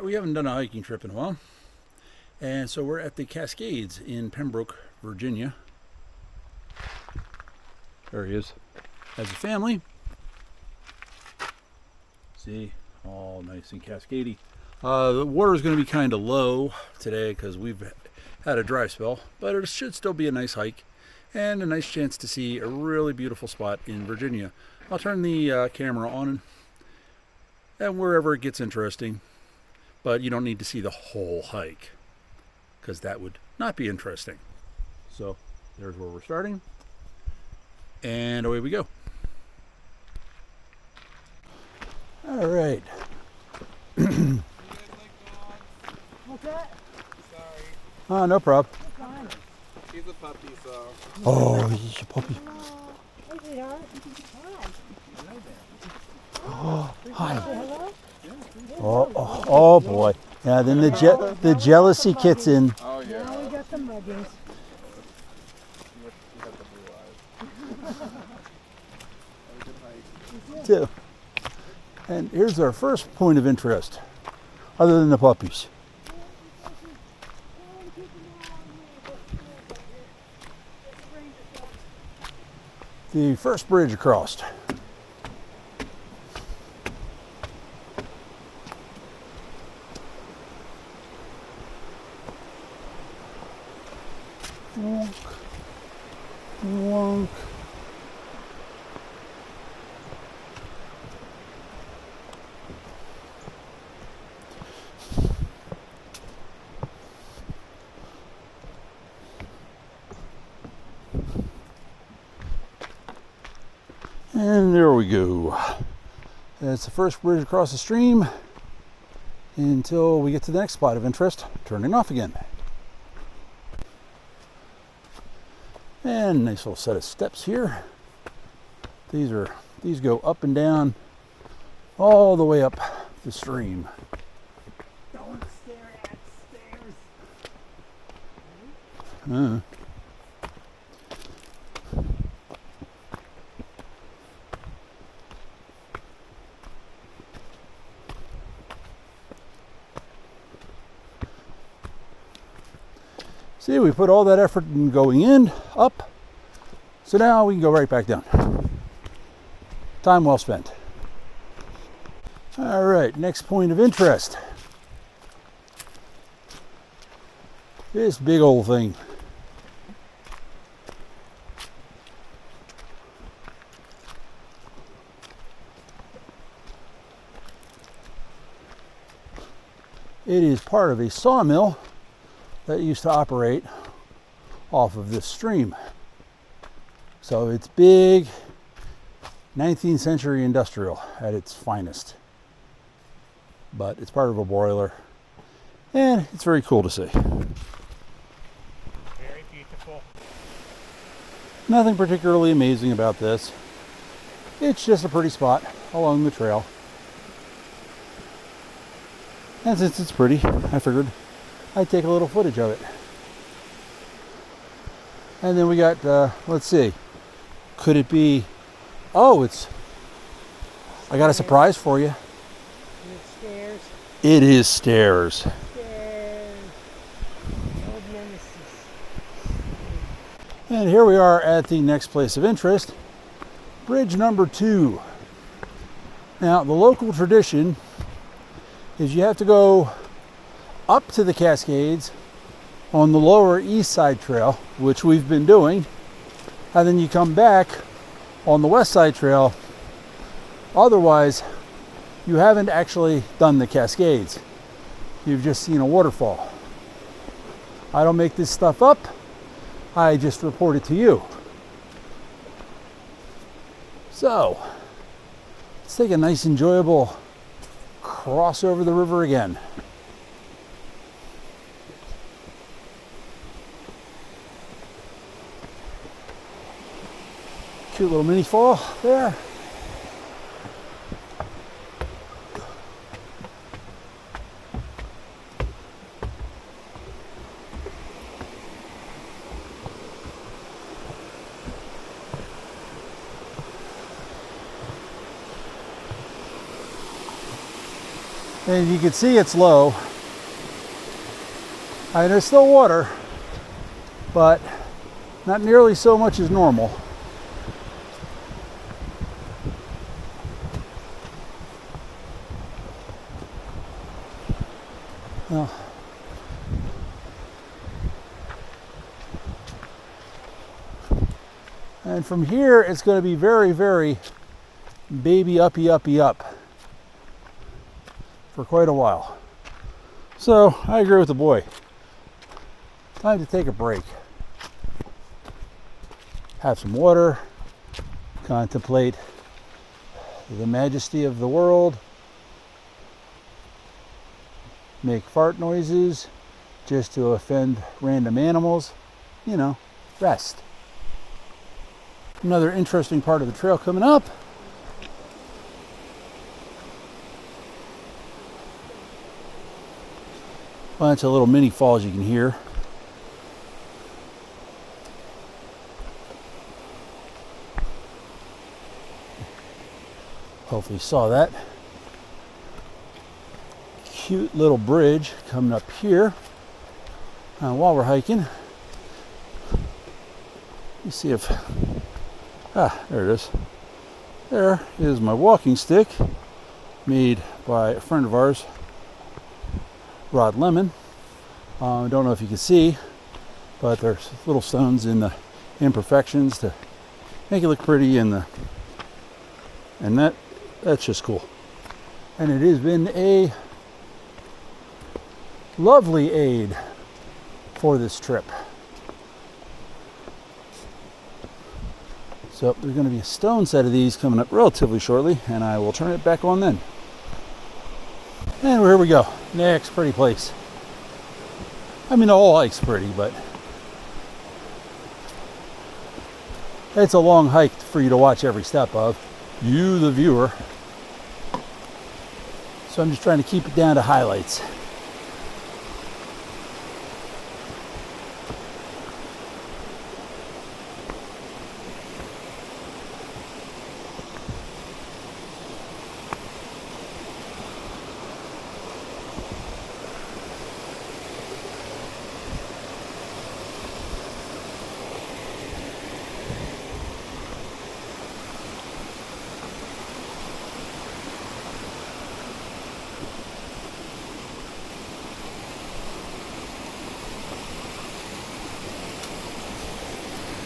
Alright, we haven't done a hiking trip in a while. And so we're at the Cascades in Pembroke, Virginia. There he is. As a family. See, all nice and cascadey. The water is going to be kind of low today because we've had a dry spell, but it should still be a nice hike and a nice chance to see a really beautiful spot in Virginia. I'll turn the camera on and wherever it gets interesting, but you don't need to see the whole hike because that would not be interesting. So there's where we're starting, and away we go. All right. What's that? Sorry. Oh, no problem. He's a puppy, so. Oh, he's a puppy. Hey, sweetheart. Oh, hi. Hello? Oh boy. Yeah, then the jealousy kicks in. Oh, yeah. Now we got the muggies. You have the blue eyes. Have a good hike. Too. And here's our first point of interest, other than the puppies. The first bridge across. Wonk. Wonk. And there we go. That's the first bridge across the stream until we get to the next spot of interest, turning off again. And nice little set of steps here. These go up and down all the way up the stream. Don't stare at stairs. See, we put all that effort in going in, up, so now we can go right back down. Time well spent. All right, next point of interest. This big old thing. It is part of a sawmill that used to operate off of this stream. So it's big, 19th century industrial at its finest. But it's part of a boiler, and it's very cool to see. Very beautiful. Nothing particularly amazing about this. It's just a pretty spot along the trail. And since it's pretty, I figured I'd take a little footage of it. And then we got, let's see, could it be, oh, I got a surprise for you. Stairs. It is stairs. Stairs. Old nemesis. And here we are at the next place of interest, bridge number 2. Now, the local tradition is you have to go up to the Cascades on the lower east side trail, which we've been doing, and then you come back on the west side trail. Otherwise, you haven't actually done the Cascades. You've just seen a waterfall. I don't make this stuff up. I just report it to you. So, let's take a nice enjoyable cross over the river again. Cute little mini fall there. And you can see it's low. And there's still water, but not nearly so much as normal. Well, and from here, it's going to be very, very baby uppy, uppy, up for quite a while. So I agree with the boy. Time to take a break. Have some water, contemplate the majesty of the world, make fart noises just to offend random animals, you know, rest. Another interesting part of the trail coming up. Bunch of little mini falls you can hear. Hopefully you saw that. Cute little bridge coming up here. While we're hiking, let's see if, there it is. There is my walking stick, made by a friend of ours, Rod Lemon. I don't know if you can see, but there's little stones in the imperfections to make it look pretty, and that's just cool. And it has been a lovely aid for this trip. So there's going to be a stone set of these coming up relatively shortly, and I will turn it back on then. And here we go. Next pretty place. I mean, the whole hike's pretty, but it's a long hike for you to watch every step of, you the viewer. So I'm just trying to keep it down to highlights.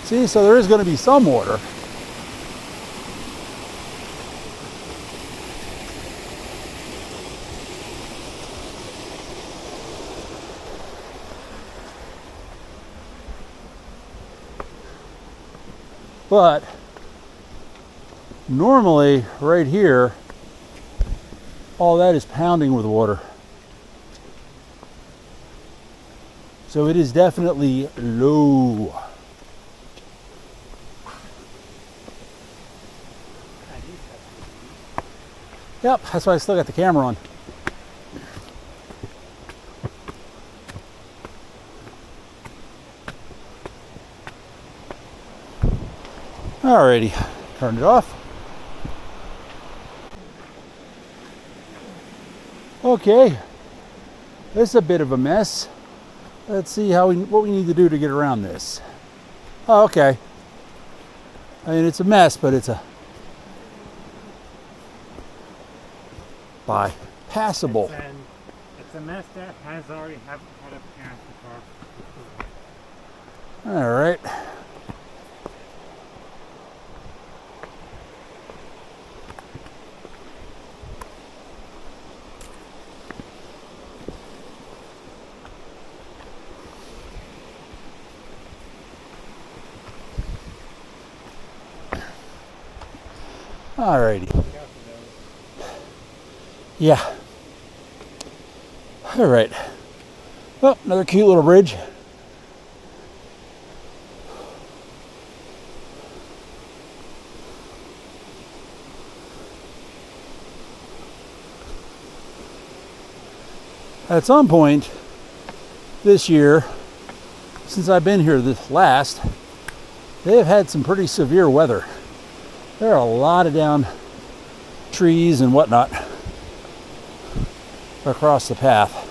See, so there is going to be some water. But normally right here, all that is pounding with water. So it is definitely low. Yep, that's why I still got the camera on. Alrighty, turn it off. Okay, this is a bit of a mess. Let's see what we need to do to get around this. Oh, okay. I mean, it's a mess, but it's passable. It's a mess that has already had a pass before. All right. Alrighty. Yeah. All right. Well, another cute little bridge. At some point this year, since I've been here this last, they have had some pretty severe weather. There are a lot of down trees and whatnot. across the path.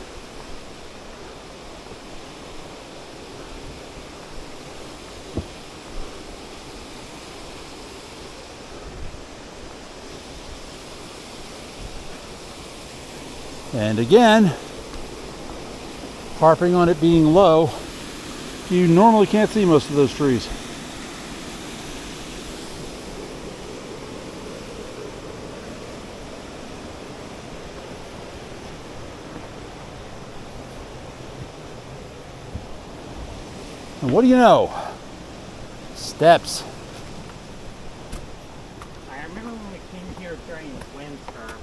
And again, harping on it being low, you normally can't see most of those trees. And what do you know? Steps. I remember when we came here during winter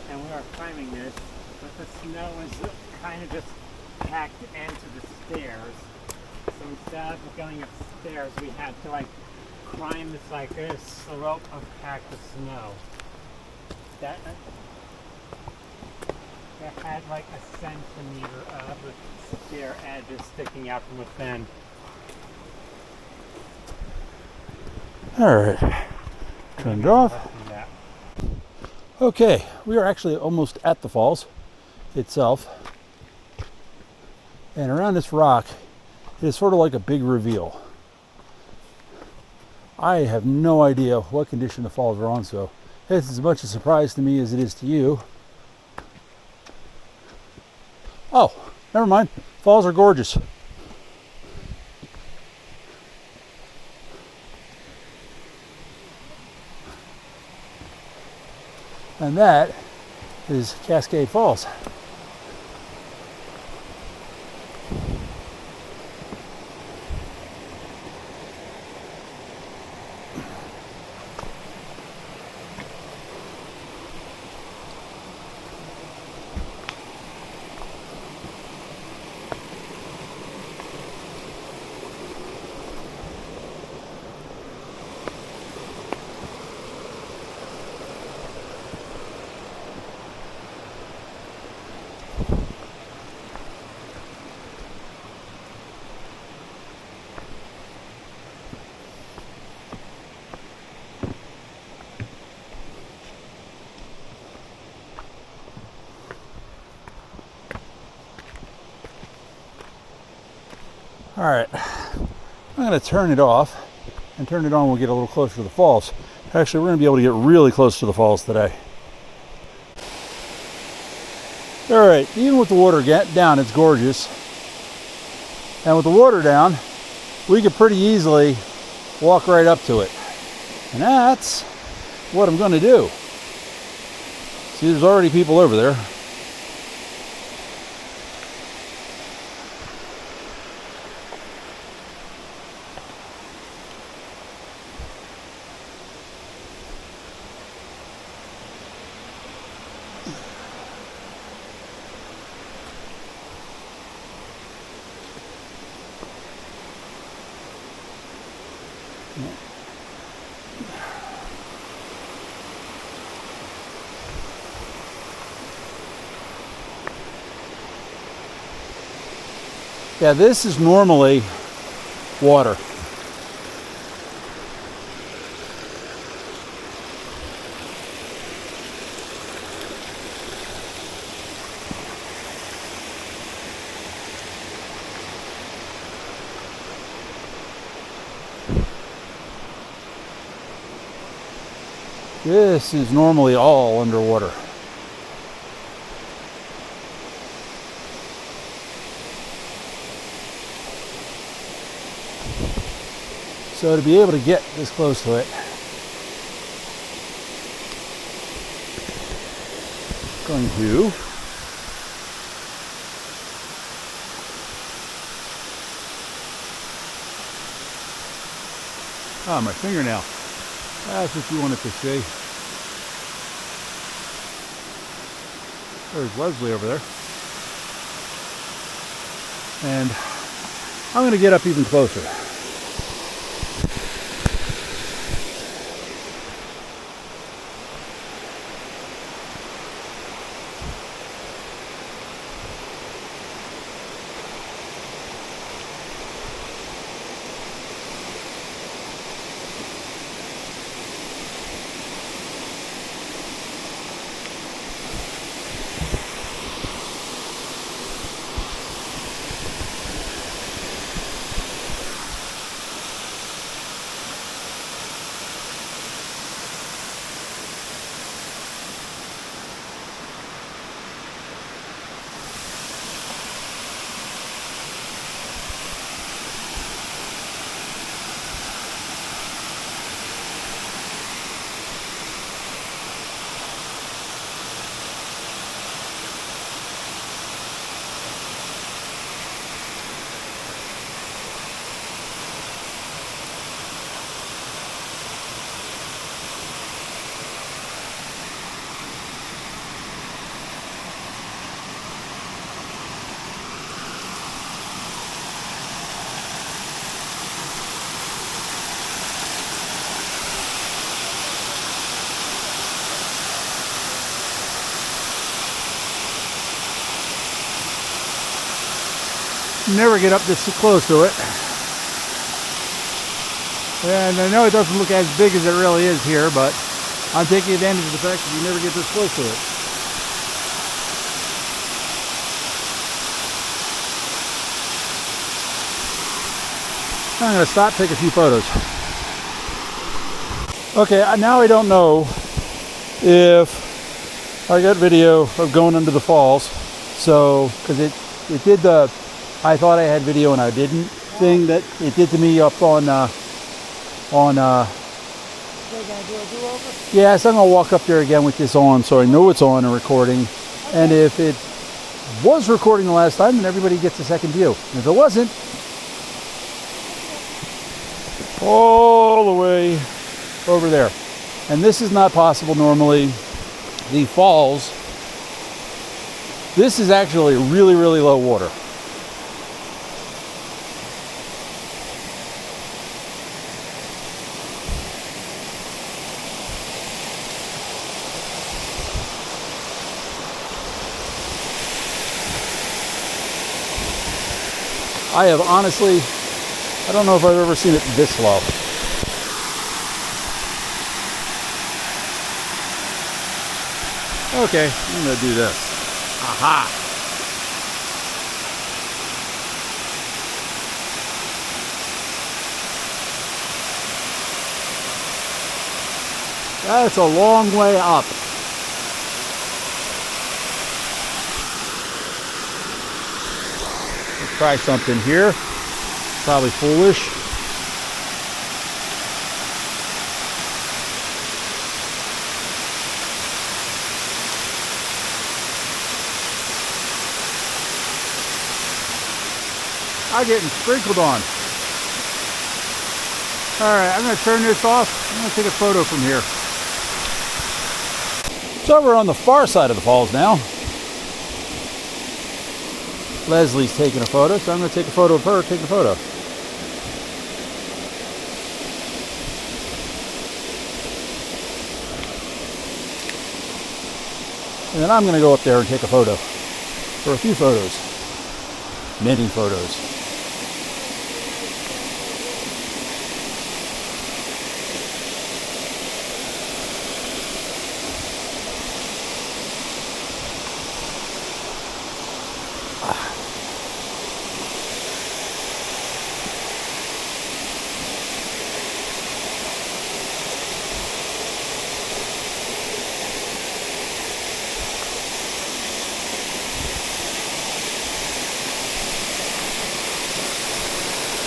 and we were climbing this, but the snow was kind of just packed into the stairs. So instead of going upstairs, we had to like climb this like a slope of packed snow. That had like a centimeter of the stair edges sticking out from within. All right, turned off. Okay, we are actually almost at the falls itself. And around this rock, it is sort of like a big reveal. I have no idea what condition the falls are on, so it's as much a surprise to me as it is to you. Oh, never mind. Falls are gorgeous. And that is Cascade Falls. All right, I'm gonna turn it off and turn it on when we get a little closer to the falls. Actually, we're gonna be able to get really close to the falls today. All right, even with the water down, it's gorgeous. And with the water down, we could pretty easily walk right up to it. And that's what I'm gonna do. See, there's already people over there. Yeah, this is normally water. This is normally all underwater. So to be able to get this close to it, I'm going to my fingernail. That's what you wanted to see. There's Leslie over there. And I'm going to get up even closer. never get up this close to it. And I know it doesn't look as big as it really is here, but I'm taking advantage of the fact that you never get this close to it. I'm going to stop, take a few photos. Okay, now I don't know if I got video of going under the falls. So, because it did the, I thought I had video and I didn't thing that it did to me up on yeah, so I'm gonna walk up there again with this on so I know it's on and recording. Okay. And if it was recording the last time, then everybody gets a second view. And if it wasn't, all the way over there. And this is not possible normally. The falls, this is actually really, really low water. I have honestly, I don't know if I've ever seen it this low. Okay, I'm going to do this. Aha! That's a long way up. Let's try something here. Probably foolish. I'm getting sprinkled on. Alright, I'm going to turn this off. I'm going to take a photo from here. So we're on the far side of the falls now. Leslie's taking a photo, so I'm going to take a photo of her, take a photo. And then I'm going to go up there and take a photo. Or a few photos. Many photos.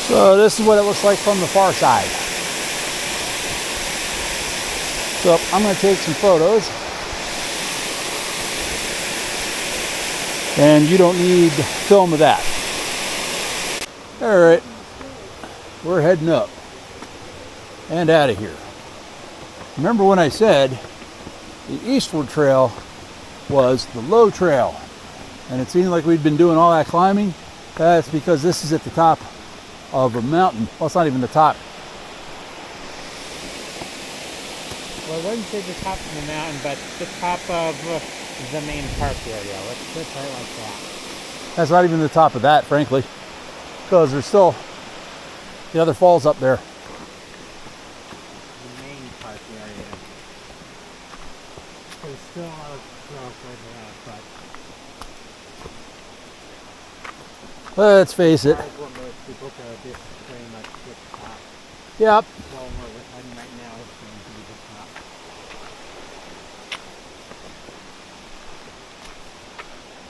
So this is what it looks like from the far side. So I'm going to take some photos. And you don't need film of that. Alright, we're heading up and out of here. Remember when I said the eastward trail was the low trail and it seemed like we'd been doing all that climbing? That's because this is at the top of a mountain. Well, it's not even the top. Well, I wouldn't say the top of the mountain, but the top of the main park area. Let's put it like that. That's not even the top of that, frankly, because there's still the other falls up there. The main park area. There's still a lot of growth right there, but Let's face it. People go this very much the top. Yep. Well, where we're heading right now is going to be the top.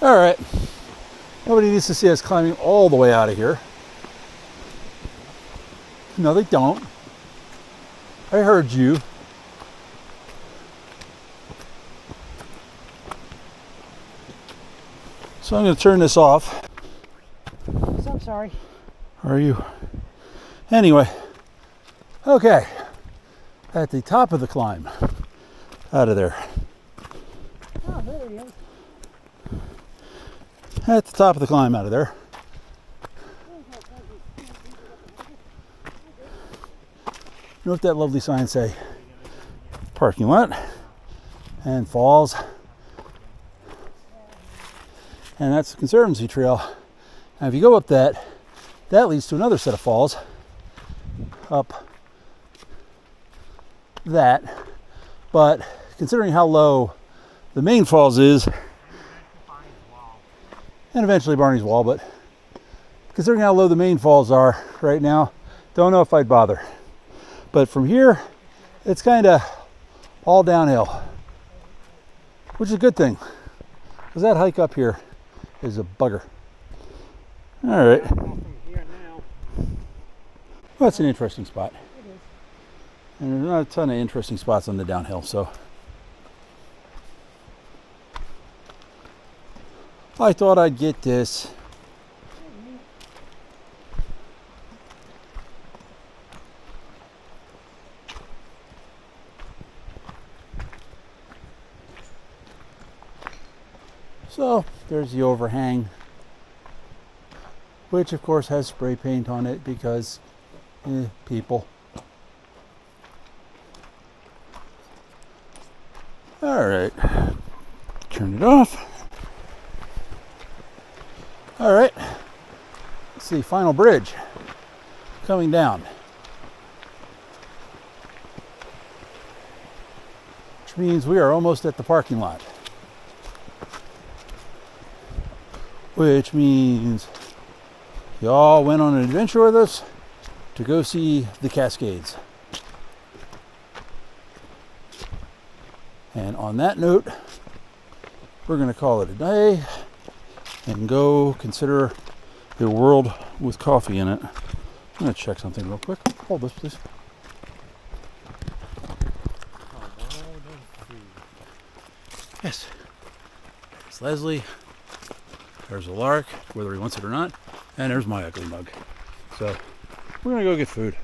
All right. Nobody needs to see us climbing all the way out of here. No, they don't. I heard you. So I'm going to turn this off. So I'm sorry. Are you? Anyway, okay, at the top of the climb, out of there. Oh, there he is. At the top of the climb, out of there. You know what that lovely sign say? Parking lot and falls. And that's the Conservancy Trail. Now if you go up that, that leads to another set of falls up that. But considering how low the main falls is, and eventually Barney's Wall, but considering how low the main falls are right now, don't know if I'd bother. But from here, it's kind of all downhill, which is a good thing, because that hike up here is a bugger. All right. From here now. Well, that's an interesting spot. And there's not a ton of interesting spots on the downhill, so I thought I'd get this. So there's the overhang, which of course has spray paint on it because people. All right, turn it off. All right, let's see, final bridge coming down, which means we are almost at the parking lot, which means y'all went on an adventure with us to go see the Cascades. And on that note, we're going to call it a day and go consider a world with coffee in it. I'm going to check something real quick. Hold this, please. Yes. There's Leslie. There's a lark, whether he wants it or not. And there's my ugly mug. So we're going to go get food.